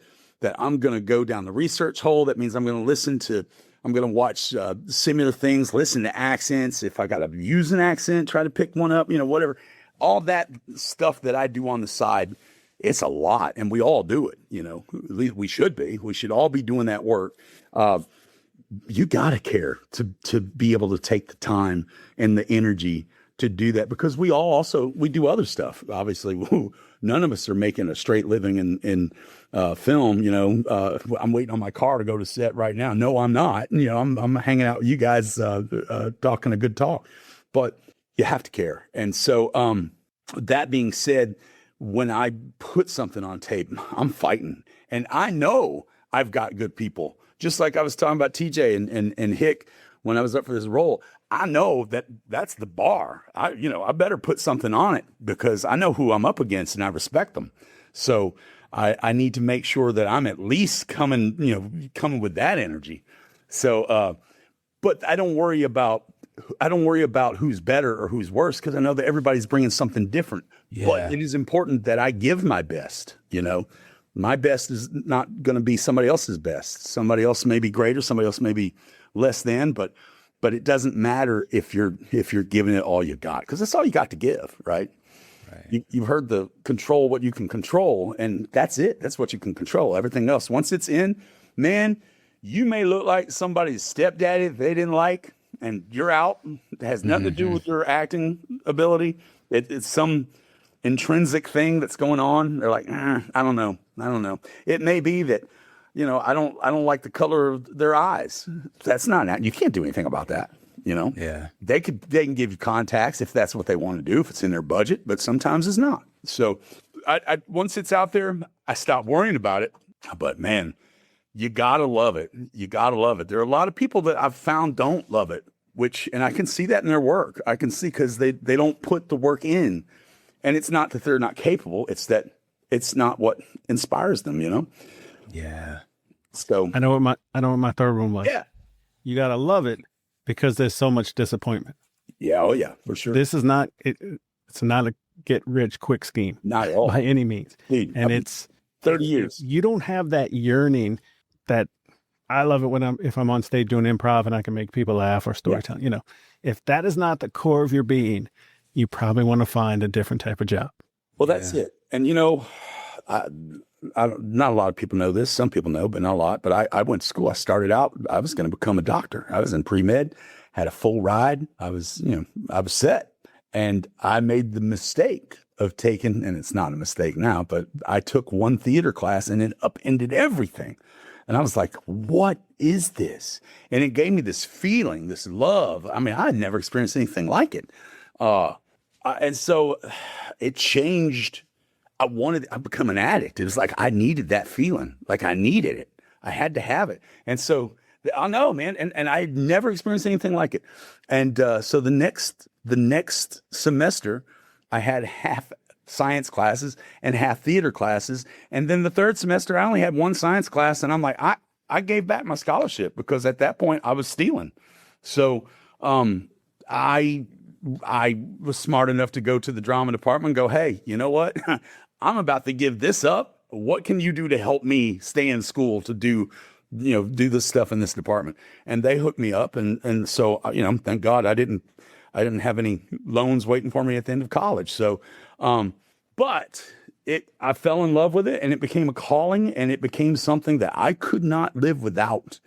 I'm going to go down the research hole. That means I'm going to watch similar things, listen to accents. If I got to use an accent, try to pick one up, whatever, all that stuff that I do on the side, it's a lot. And we all do it, at least we should all be doing that work. You got to care to be able to take the time and the energy to do that, because we do other stuff. Obviously, none of us are making a straight living in film. I'm waiting on my car to go to set right now. No, I'm not. I'm hanging out with you guys, talking a good talk, but you have to care. And so, that being said, when I put something on tape, I'm fighting, and I know I've got good people. Just like I was talking about TJ and Hick when I was up for this role. I know that's the bar. I better put something on it because I know who I'm up against and I respect them. So I need to make sure that I'm at least coming with that energy. So, but I don't worry about who's better or who's worse, because I know that everybody's bringing something different. Yeah. But it is important that I give my best. My best is not going to be somebody else's best. Somebody else may be greater. Somebody else may be less than, but it doesn't matter if you're giving it all you got, because that's all you got to give, right? You've heard the control what you can control, and that's it. That's what you can control. Everything else, once it's in, man, you may look like somebody's stepdaddy that they didn't like, and you're out. It has nothing to do with your acting ability. It's some intrinsic thing that's going on. They're like, I don't know. It may be that, I don't like the color of their eyes. That's not, you can't do anything about that. Yeah. They can give you contacts if that's what they want to do, if it's in their budget, but sometimes it's not. So I once it's out there, I stop worrying about it. But man, you gotta love it. You gotta love it. There are a lot of people that I've found don't love it, and I can see that in their work. I can see, because they don't put the work in. And it's not that they're not capable, it's that it's not what inspires them, Yeah. So I know what my third one was. Yeah. You gotta love it because there's so much disappointment. Yeah, oh yeah, for sure. This is not it's not a get rich quick scheme. Not at all. By any means. Dude, and it's 30 years. You don't have that yearning that I love it if I'm on stage doing improv and I can make people laugh or storytelling. Yeah. If that is not the core of your being, you probably want to find a different type of job. Well, that's it. And not a lot of people know this. Some people know, but not a lot. But I went to school. I started out, I was going to become a doctor. I was in pre-med, had a full ride. I was set. And I made the mistake of taking, and it's not a mistake now, but I took one theater class and it upended everything. And I was like, what is this? And it gave me this feeling, this love. I mean, I had never experienced anything like it. And so it changed. I become an addict. It was like, I needed that feeling. Like I needed it. I had to have it. And so I know, man. And I had never experienced anything like it. And so the next semester, I had half science classes and half theater classes. And then the third semester, I only had one science class. And I'm like, I gave back my scholarship because at that point I was stealing. So I was smart enough to go to the drama department and go, hey, you know what? I'm about to give this up. What can you do to help me stay in school to do this stuff in this department? And they hooked me up. And so, thank God I didn't have any loans waiting for me at the end of college. So, but I fell in love with it and it became a calling and it became something that I could not live without.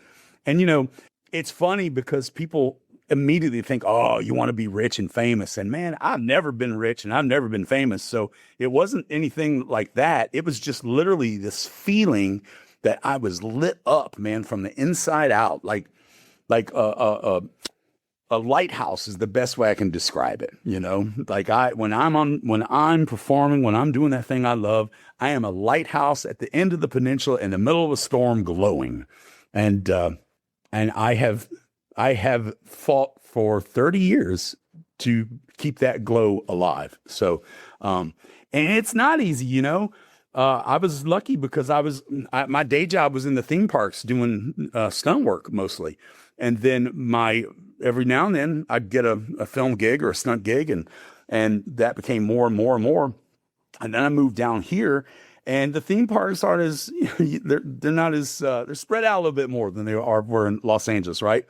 And, it's funny because people immediately think, oh, you want to be rich and famous. And man, I've never been rich and I've never been famous. So it wasn't anything like that. It was just literally this feeling that I was lit up, man, from the inside out. Like a lighthouse is the best way I can describe it. Like when I'm performing, when I'm doing that thing I love, I am a lighthouse at the end of the peninsula in the middle of a storm glowing. And I have fought for 30 years to keep that glow alive. So, and it's not easy, I was lucky because my day job was in the theme parks doing stunt work mostly. And then every now and then I'd get a film gig or a stunt gig and that became more and more and more. And then I moved down here. And the theme parks aren't as, they're not as, they're spread out a little bit more than were in Los Angeles, right?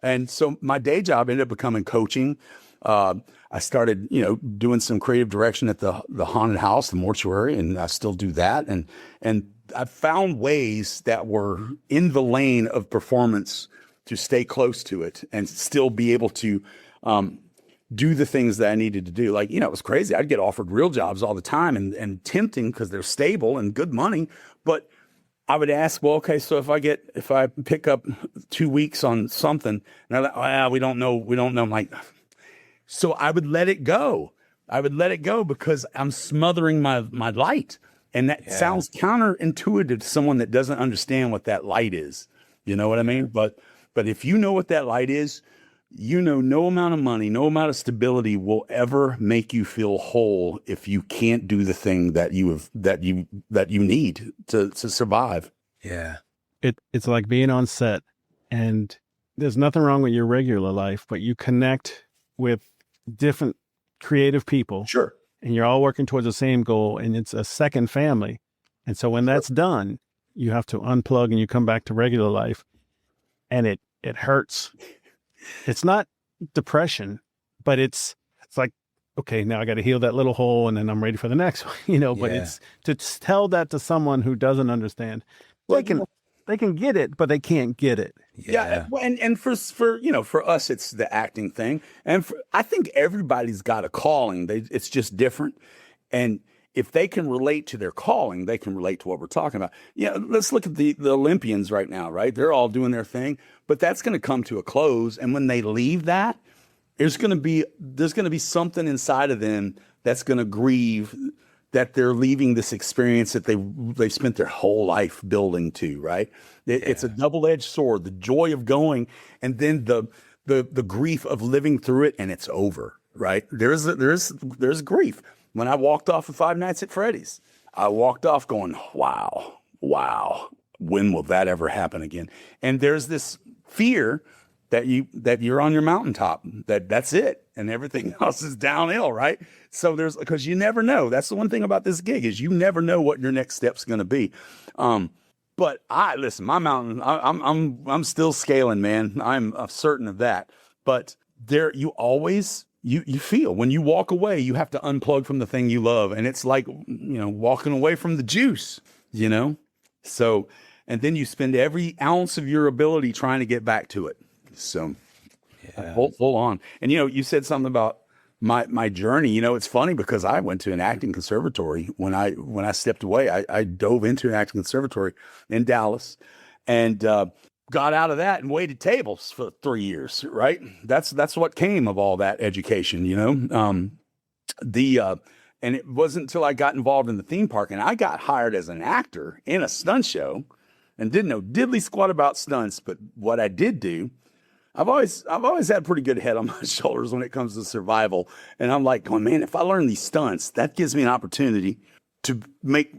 And so my day job ended up becoming coaching. I started, doing some creative direction at the haunted house, the mortuary, and I still do that. And I found ways that were in the lane of performance to stay close to it and still be able to do the things that I needed to do. Like, it was crazy. I'd get offered real jobs all the time and tempting because they're stable and good money. But I would ask, well, okay, so if I pick up 2 weeks on something, and they're like, oh, we don't know. I'm like, so I would let it go. I would let it go because I'm smothering my light. And that sounds counterintuitive to someone that doesn't understand what that light is. You know what I mean? But if you know what that light is, no amount of money, no amount of stability will ever make you feel whole if you can't do the thing that you need to survive. Yeah. It's like being on set, and there's nothing wrong with your regular life, but you connect with different creative people. Sure. And you're all working towards the same goal, and it's a second family. And so when that's done, you have to unplug and you come back to regular life, and it hurts. It's not depression, but it's like, okay, now I got to heal that little hole and then I'm ready for the next one, but it's to tell that to someone who doesn't understand. They can get it, but they can't get it. Yeah. And for us, it's the acting thing. And I think everybody's got a calling. It's just different. And if they can relate to their calling, they can relate to what we're talking about. Yeah, let's look at the Olympians right now, right? They're all doing their thing, but that's going to come to a close. And when they leave that, there's going to be something inside of them that's going to grieve that they're leaving this experience that they spent their whole life building to, right? It's a double-edged sword, the joy of going, and then the grief of living through it, and it's over, right? There's grief. When I walked off of Five Nights at Freddy's, I walked off going, wow, when will that ever happen again? And there's this fear that you're on your mountaintop, that's it, and everything else is downhill, right? So because you never know. That's the one thing about this gig is you never know what your next step's going to be. But listen, my mountain, I'm still scaling, man. I'm certain of that. But there, you always. You feel when you walk away, you have to unplug from the thing you love. And it's like, walking away from the juice, So, and then you spend every ounce of your ability trying to get back to it. So full on. And, you said something about my journey. You know, it's funny because I went to an acting conservatory when I stepped away. I dove into an acting conservatory in Dallas, and got out of that and waited tables for 3 years. Right, that's what came of all that education. You know, and it wasn't until I got involved in the theme park and I got hired as an actor in a stunt show, and didn't know diddly squat about stunts. But what I did do, I've always had a pretty good head on my shoulders when it comes to survival. And I'm like, going, man, if I learn these stunts, that gives me an opportunity to make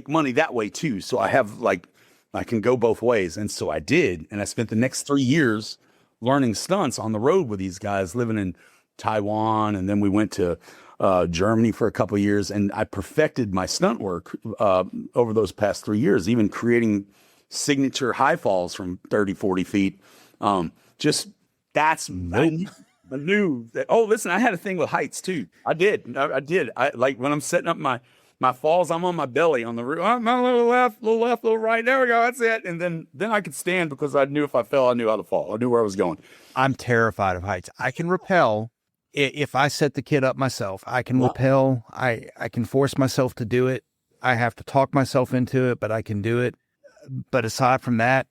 money that way too. So I have I can go both ways. And so I did. And I spent the next 3 years learning stunts on the road with these guys, living in Taiwan. And then we went to Germany for a couple of years. And I perfected my stunt work over those past 3 years, even creating signature high falls from 30, 40 feet. I knew that. Oh, listen, I had a thing with heights too. I did. I like when I'm setting up my falls, I'm on my belly on the roof. I'm a little left, little right. There we go. That's it. And then I could stand because I knew if I fell, I knew how to fall. I knew where I was going. I'm terrified of heights. I can rappel if I set the kid up myself. I can rappel. I can force myself to do it. I have to talk myself into it, but I can do it. But aside from that,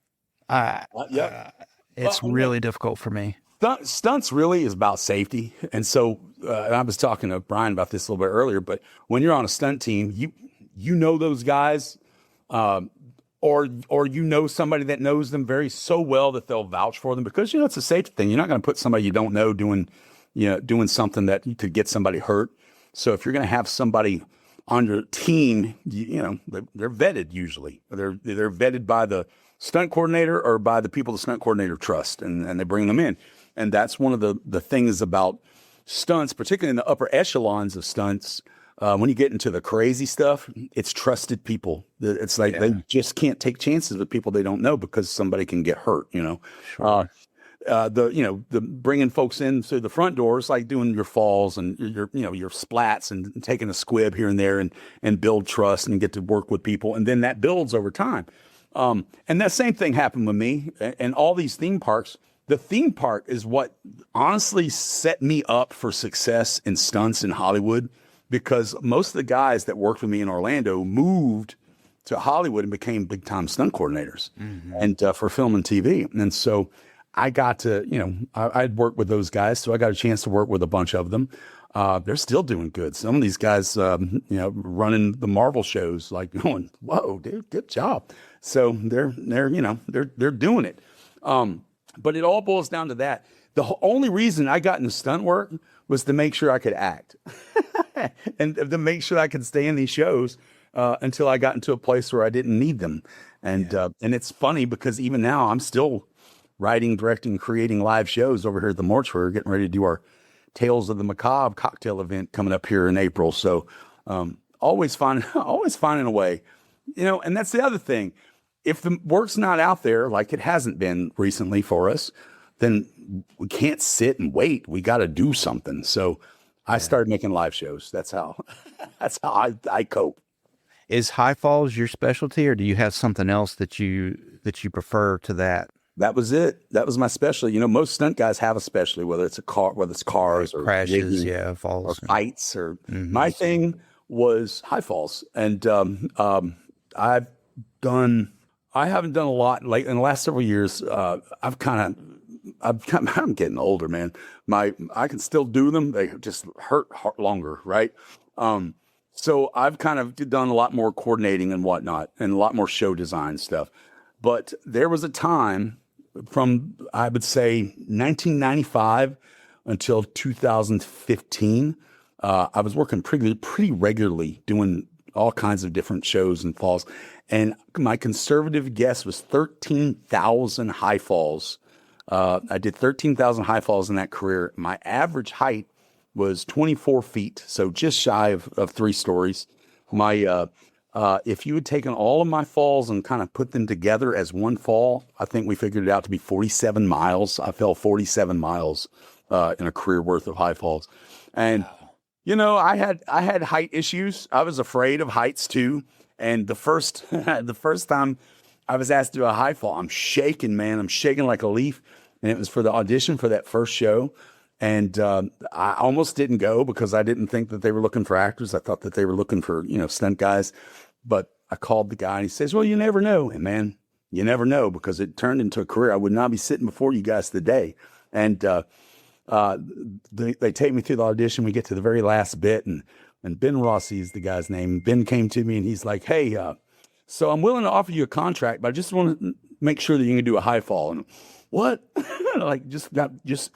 it's really difficult for me. Stunts really is about safety. And so I was talking to Brian about this a little bit earlier, but when you're on a stunt team, you know those guys, or you know somebody that knows them so well that they'll vouch for them, because, you know, it's a safety thing. You're not going to put somebody you don't know doing something that could get somebody hurt. So if you're going to have somebody on your team, you know, they're vetted usually. They're vetted by the stunt coordinator or by the people the stunt coordinator trusts, and they bring them in. And that's one of the things about stunts, particularly in the upper echelons of stunts. When you get into the crazy stuff, it's trusted people. It's like they just can't take chances with people they don't know because somebody can get hurt, you know. Sure. The bringing folks in through the front doors, like doing your falls and your splats and taking a squib here and there and build trust and get to work with people. And then that builds over time. And that same thing happened with me and all these theme parks. The theme park is what honestly set me up for success in stunts in Hollywood, because most of the guys that worked with me in Orlando moved to Hollywood and became big time stunt coordinators and for film and TV. And so I got to, I'd worked with those guys, so I got a chance to work with a bunch of them. They're still doing good. Some of these guys, running the Marvel shows, like going, "Whoa, dude, good job." So they're doing it. But it all boils down to that. The only reason I got into stunt work was to make sure I could act and to make sure I could stay in these shows until I got into a place where I didn't need them. And it's funny because even now I'm still writing, directing, creating live shows over here at the Mortuary. We're getting ready to do our Tales of the Macabre cocktail event coming up here in April. So always finding a way, and that's the other thing. If the work's not out there, like it hasn't been recently for us, then we can't sit and wait. We got to do something. So I started making live shows. That's how I cope. Is high falls your specialty, or do you have something else that you prefer to that? That was it. That was my specialty. Most stunt guys have a specialty, whether it's cars or crashes, falls, or fights. Or my thing was high falls, and I haven't done a lot late in the last several years. I'm getting older, man. I can still do them. They just hurt longer, right? So I've kind of done a lot more coordinating and whatnot, and a lot more show design stuff. But there was a time from, I would say, 1995 until 2015. I was working pretty regularly doing all kinds of different shows and falls. And my conservative guess was 13,000 high falls. I did 13,000 high falls in that career. My average height was 24 feet, so just shy of 3 stories. If you had taken all of my falls and kind of put them together as one fall, I think we figured it out to be 47 miles. I fell 47 miles in a career worth of high falls. And, I had height issues. I was afraid of heights too. And the first time I was asked to do a high fall, I'm shaking, man. I'm shaking like a leaf. And it was for the audition for that first show. And I almost didn't go because I didn't think that they were looking for actors. I thought that they were looking for, stunt guys. But I called the guy and he says, well, you never know. And man, you never know, because it turned into a career. I would not be sitting before you guys today. And they take me through the audition. We get to the very last bit, and Ben Rossi is the guy's name. Ben came to me and he's like, hey, so I'm willing to offer you a contract, but I just want to make sure that you can do a high fall. And what? Like just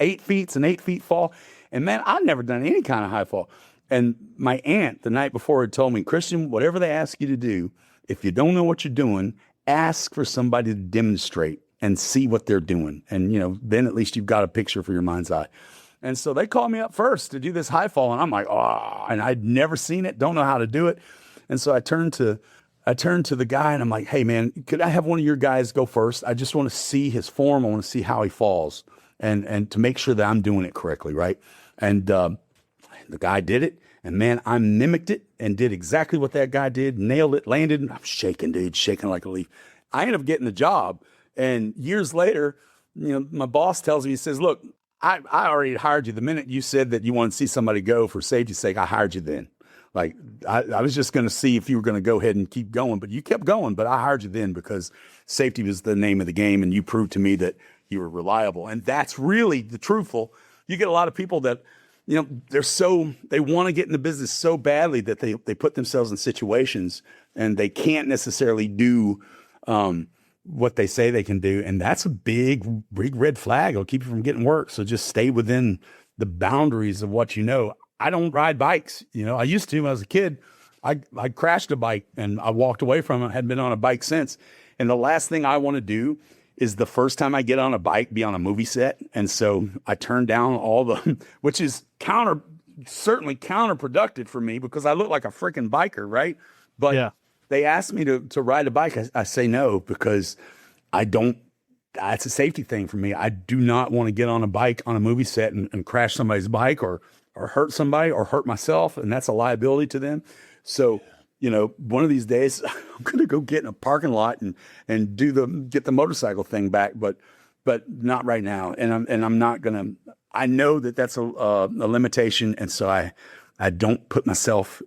8 feet, it's an 8 feet fall. And man, I've never done any kind of high fall. And my aunt the night before had told me, Christian, whatever they ask you to do, if you don't know what you're doing, ask for somebody to demonstrate and see what they're doing. And, then at least you've got a picture for your mind's eye. And so they called me up first to do this high fall. And I'm like, oh, and I'd never seen it, don't know how to do it. And so I turned to the guy and I'm like, hey man, could I have one of your guys go first? I just want to see his form. I want to see how he falls and to make sure that I'm doing it correctly. Right. And the guy did it. And man, I mimicked it and did exactly what that guy did, nailed it, landed. I'm shaking, dude, shaking like a leaf. I ended up getting the job. And years later, my boss tells me, he says, look, I already hired you. The minute you said that you wanted to see somebody go for safety's sake, I hired you then. Like I was just going to see if you were going to go ahead and keep going, but you kept going. But I hired you then because safety was the name of the game, and you proved to me that you were reliable. And that's really the truthful. You get a lot of people that, they want to get in the business so badly that they put themselves in situations and they can't necessarily do what they say they can do. And that's a big red flag. It'll keep you from getting work. So just stay within the boundaries of what you know. I don't ride bikes. I used to when I was a kid. I crashed a bike and I walked away from it. I hadn't been on a bike since. And the last thing I want to do is the first time I get on a bike, be on a movie set. And so I turned down all the, which is certainly counterproductive for me because I look like a freaking biker, right? But yeah. They asked me to ride a bike. I say no because that's a safety thing for me. I do not want to get on a bike on a movie set and crash somebody's bike or hurt somebody or hurt myself. And that's a liability to them. So, one of these days I'm going to go get in a parking lot and get the motorcycle thing back, but not right now. And I'm not going to, I know that that's a limitation. And so I don't put myself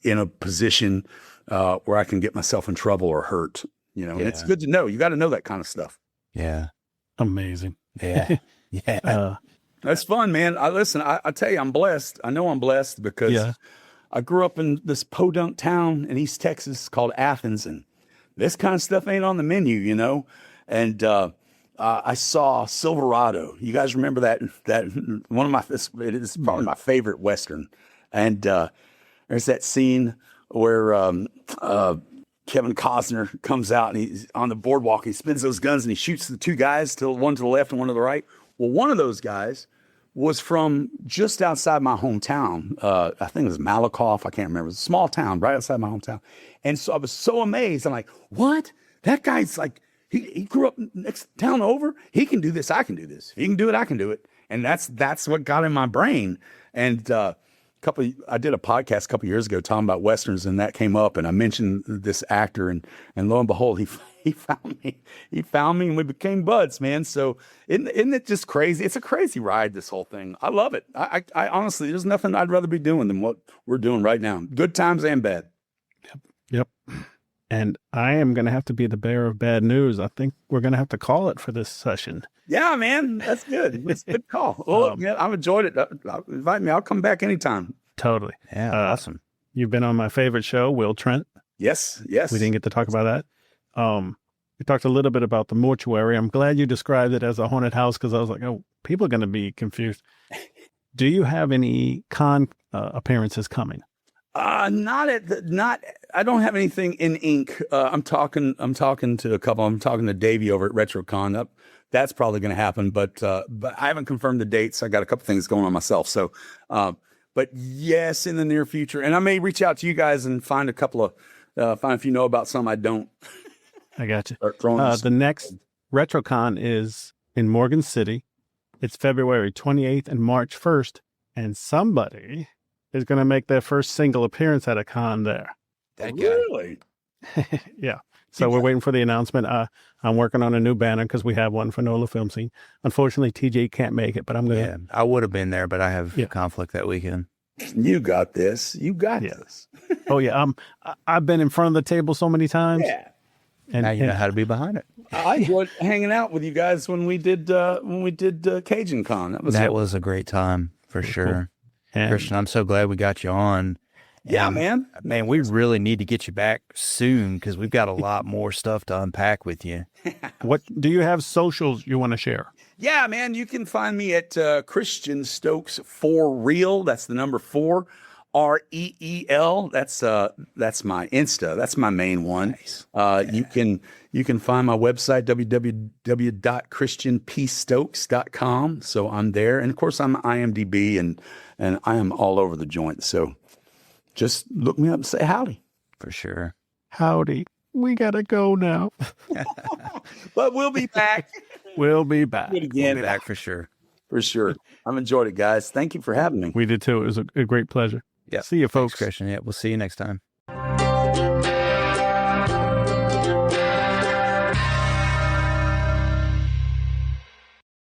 in a position where I can get myself in trouble or hurt, and it's good to know. You got to know that kind of stuff. Yeah. Amazing. Yeah. Yeah. That's fun, man. I tell you, I'm blessed. I know I'm blessed because I grew up in this podunk town in East Texas called Athens, and this kind of stuff ain't on the menu, And I saw Silverado. You guys remember that one of it is probably my favorite Western. And there's that scene where Kevin Costner comes out and he's on the boardwalk. He spins those guns and he shoots the two guys, one to the left and one to the right. Well, one of those guys was from just outside my hometown. I think it was Malakoff. I can't remember. It was a small town right outside my hometown. And so I was so amazed. I'm like, what? That guy's like, he grew up next town over. He can do this. I can do this. If he can do it, I can do it. And that's what got in my brain. And I did a podcast a couple years ago talking about Westerns, and that came up, and I mentioned this actor, and lo and behold, he found me. He found me, and we became buds, man. So isn't it just crazy? It's a crazy ride, this whole thing. I love it. I honestly, there's nothing I'd rather be doing than what we're doing right now. Good times and bad. Yep. And I am going to have to be the bearer of bad news. I think we're going to have to call it for this session. Yeah, man. That's good. It's a good call. Well, man, I've enjoyed it. Invite me. I'll come back anytime. Totally. Yeah, awesome. You've been on my favorite show, Will Trent. Yes. We didn't get to talk about that. We talked a little bit about the mortuary. I'm glad you described it as a haunted house because I was like, oh, people are going to be confused. Do you have any con appearances coming? I don't have anything in ink. I'm talking to a couple. I'm talking to Davey over at RetroCon. That's probably going to happen, but I haven't confirmed the dates. I got a couple things going on myself. So, but yes, in the near future, and I may reach out to you guys and find a couple of, find if you know about some I don't. I got you. The next RetroCon is in Morgan City. It's February 28th and March 1st, and somebody is going to make their first single appearance at a con there. That guy. Really? Yeah. So we're waiting for the announcement. I'm working on a new banner because we have one for NOLA Film Scene. Unfortunately, TJ can't make it, but I'm going to. Yeah, I would have been there, but I have conflict that weekend. You got this. You got this. Oh, yeah. I've been in front of the table so many times. Yeah. And Now you know how to be behind it. I enjoyed hanging out with you guys when we did Cajun Con. That was a great time for sure. And Christian, I'm so glad we got you on. Yeah, man. Man, we really need to get you back soon because we've got a lot more stuff to unpack with you. what do you have socials you want to share? Yeah, man. You can find me at Christian Stokes 4 Real. That's the number 4. REEL. That's my Insta. That's my main one. Nice. You can find my website www.christianpstokes.com. So I'm there, and of course I'm IMDb, and I am all over the joint. So just look me up and say howdy. For sure. Howdy. We gotta go now. But we'll be back. We'll be back. Do it again. We'll be back for sure. For sure. I've enjoyed it, guys. Thank you for having me. We did too. It was a great pleasure. Yeah. See you, folks. Thanks, Christian. Yeah, we'll see you next time.